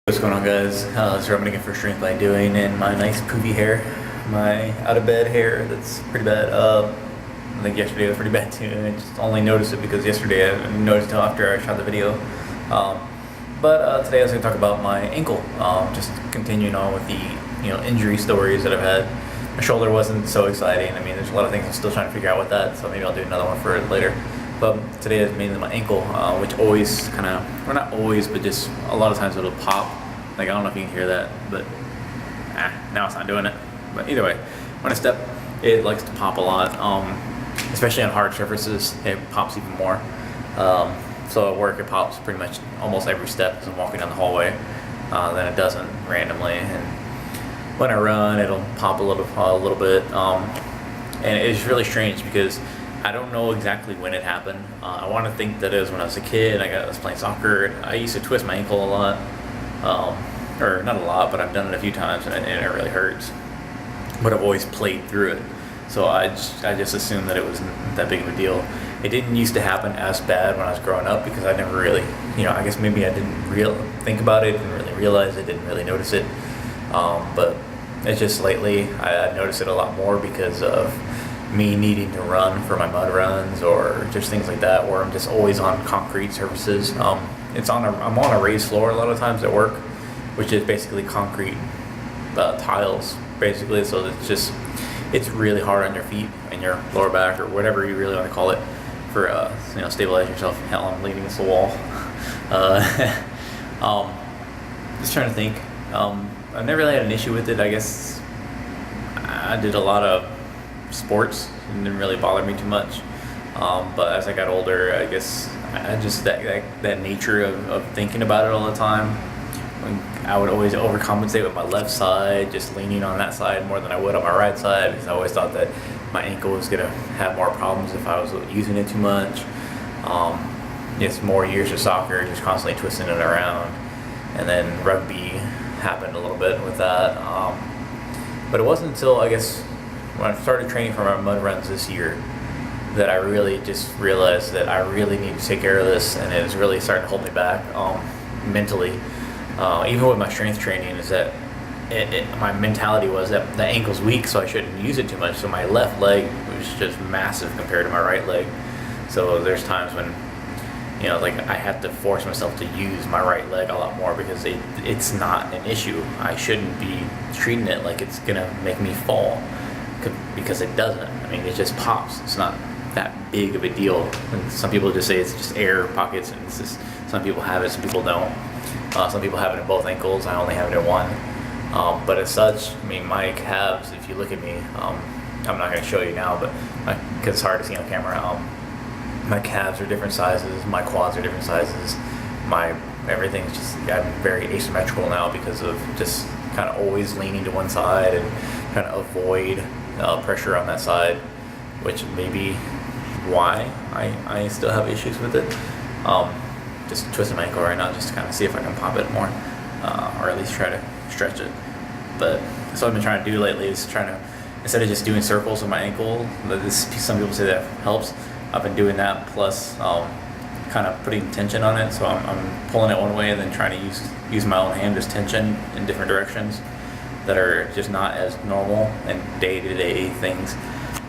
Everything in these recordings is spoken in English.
What's going on, guys? This is Rubbing Again for Strength by Doing, and my nice poofy hair, my out of bed hair that's pretty bad. I think yesterday was pretty bad too, and I just only noticed it because yesterday I didn't notice until after I shot the video. But today I was going to talk about my ankle, just continuing on with the injury stories that I've had. My shoulder wasn't so exciting. I mean, there's a lot of things I'm still trying to figure out with that, so maybe I'll do another one for it later. But today is mainly my ankle, which always kind of, well, not always, but just a lot of times it'll pop. Like, I don't know if you can hear that, but now it's not doing it. But either way, when I step, it likes to pop a lot, especially on hard surfaces. It pops even more. So at work, it pops pretty much almost every step as I'm walking down the hallway. Then it doesn't randomly, and when I run, it'll pop a little bit. And it's really strange because I don't know exactly when it happened. I want to think that it was when I was a kid. I was playing soccer. I used to twist my ankle a lot, or not a lot, but I've done it a few times, and it really hurts. But I've always played through it, so I just assumed that it wasn't that big of a deal. It didn't used to happen as bad when I was growing up because I never really, I guess maybe I didn't think about it, didn't really realize it, didn't really notice it. But it's just lately I noticed it a lot more because of me needing to run for my mud runs or just things like that, where I'm just always on concrete surfaces. I'm on a raised floor a lot of times at work, which is basically concrete tiles, basically. So it's really hard on your feet and your lower back, or whatever you really want to call it, for stabilizing yourself. Hell, I'm leaning against the wall. Just trying to think. I never really had an issue with it. I guess I did a lot of sports and didn't really bother me too much. But as I got older, I guess I just that nature of thinking about it all the time. I would always overcompensate with my left side, just leaning on that side more than I would on my right side, because I always thought that my ankle was gonna have more problems if I was using it too much. Just more years of soccer, just constantly twisting it around, and then rugby happened a little bit with that. But it wasn't until, I guess, when I started training for my mud runs this year that I really just realized that I really need to take care of this, and it was really starting to hold me back mentally. Even with my strength training, is that my mentality was that the ankle's weak, so I shouldn't use it too much. So my left leg was just massive compared to my right leg. So there's times when, like, I have to force myself to use my right leg a lot more because it's not an issue. I shouldn't be treating it like it's gonna make me fall, because it doesn't. I mean, it just pops. It's not that big of a deal. And some people just say it's just air pockets, and it's just, some people have it, some people don't. Some people have it in both ankles. I only have it in one. But as such, I mean, my calves, if you look at me, I'm not going to show you now, but because it's hard to see on camera, my calves are different sizes, my quads are different sizes, everything's just gotten very asymmetrical now because of just kind of always leaning to one side and trying to avoid pressure on that side, which may be why I still have issues with it. Just twisting my ankle right now just to kind of see if I can pop it more, or at least try to stretch it. But that's what I've been trying to do lately, is trying to, instead of just doing circles with my ankle, some people say that helps, I've been doing that plus kind of putting tension on it. So I'm pulling it one way and then trying to use my own hand as tension in different directions that are just not as normal and day-to-day things.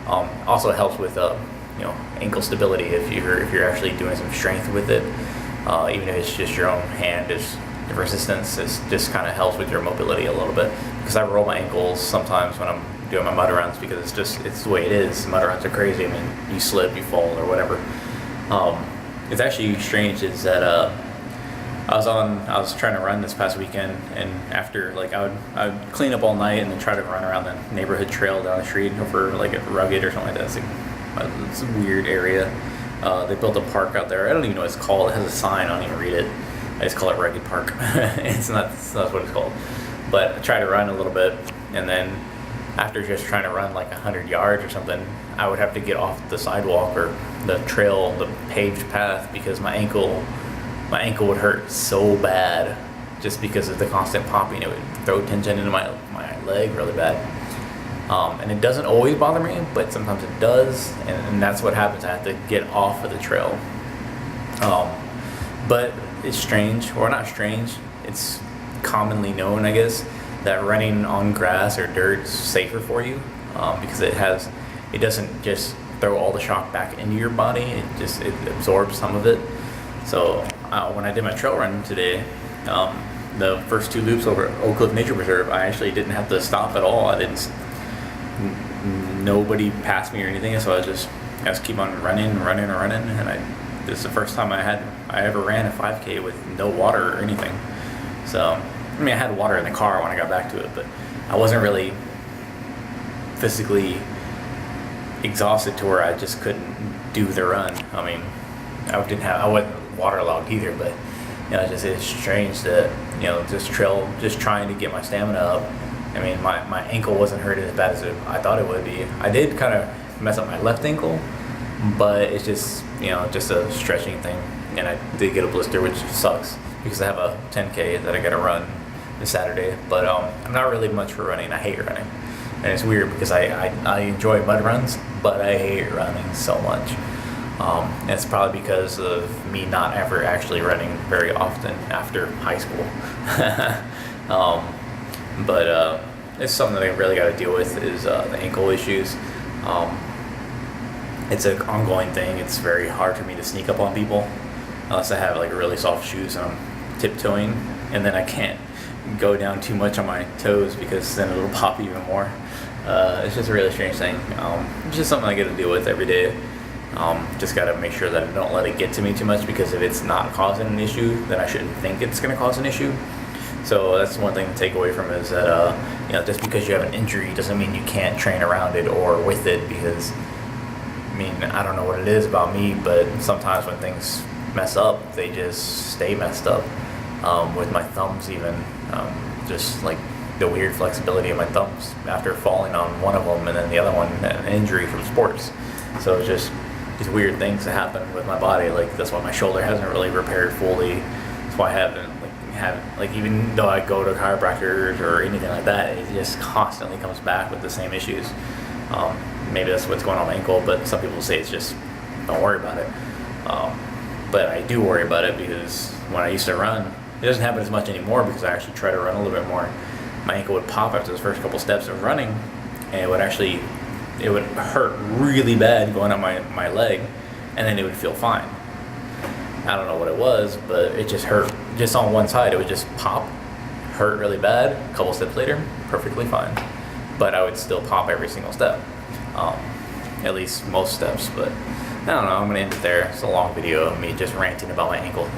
Also helps with ankle stability if you're actually doing some strength with it. Even if it's just your own hand, the resistance just kind of helps with your mobility a little bit. Because I roll my ankles sometimes when I'm doing my mud runs, because it's the way it is. Mud runs are crazy. I mean, you slip, you fall, or whatever. It's actually strange is that I was trying to run this past weekend, and after, like, I would clean up all night and then try to run around the neighborhood trail down the street over, like, a Rugged or something like that. It's a weird area. They built a park out there. I don't even know what it's called. It has a sign. I don't even read it. I just call it Rugged Park. It's not what it's called. But I tried to run a little bit, and then after just trying to run like 100 yards or something, I would have to get off the sidewalk or the trail, the paved path, because my ankle would hurt so bad just because of the constant popping. It would throw tension into my leg really bad. And it doesn't always bother me, but sometimes it does, and that's what happens. I have to get off of the trail. But it's strange, or not strange, it's commonly known, I guess, that running on grass or dirt is safer for you, because it doesn't just throw all the shock back into your body. It absorbs some of it. So when I did my trail run today, the first 2 loops over Oak Cliff Nature Preserve, I actually didn't have to stop at all. Nobody passed me or anything, so I just keep on running, and this is the first time I ever ran a 5K with no water or anything. So, I mean, I had water in the car when I got back to it, but I wasn't really physically exhausted to where I just couldn't do the run. I mean, I wasn't waterlogged either, but it's strange that just trying to get my stamina up. I mean, my ankle wasn't hurting as bad as I thought it would be. I did kind of mess up my left ankle, but it's just just a stretching thing, and I did get a blister, which sucks because I have a 10K that I gotta run this Saturday. But I'm not really much for running. I hate running, and it's weird because I enjoy mud runs, but I hate running so much. And it's probably because of me not ever actually running very often after high school. But it's something that I really got to deal with is the ankle issues. It's an ongoing thing. It's very hard for me to sneak up on people unless I have like really soft shoes and I'm tiptoeing, and then I can't go down too much on my toes because then it'll pop even more. It's just a really strange thing. It's just something I get to deal with every day. Just got to make sure that I don't let it get to me too much, because if it's not causing an issue, then I shouldn't think it's going to cause an issue. So that's one thing to take away from it, is that just because you have an injury doesn't mean you can't train around it or with it, because I mean, I don't know what it is about me, but sometimes when things mess up, they just stay messed up. With my thumbs even, just like the weird flexibility of my thumbs after falling on one of them, and then the other one an injury from sports. So it's just these weird things that happen with my body. Like that's why my shoulder hasn't really repaired fully. That's why I haven't even though I go to chiropractors or anything like that, it just constantly comes back with the same issues. Maybe that's what's going on with my ankle, but some people say it's just don't worry about it. But I do worry about it, because when I used to run, it doesn't happen as much anymore because I actually try to run a little bit more. My ankle would pop after the first couple steps of running, and it would hurt really bad going on my leg, and then it would feel fine. I don't know what it was, but it just hurt just on one side. It would just pop, hurt really bad. A couple steps later, perfectly fine. But I would still pop every single step, at least most steps. But I don't know, I'm going to end it there. It's a long video of me just ranting about my ankle.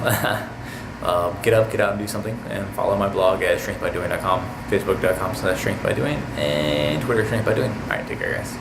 Get up, get out and do something, and follow my blog at strengthbydoing.com, facebook.com/strengthbydoing, and Twitter strengthbydoing. Alright, take care guys.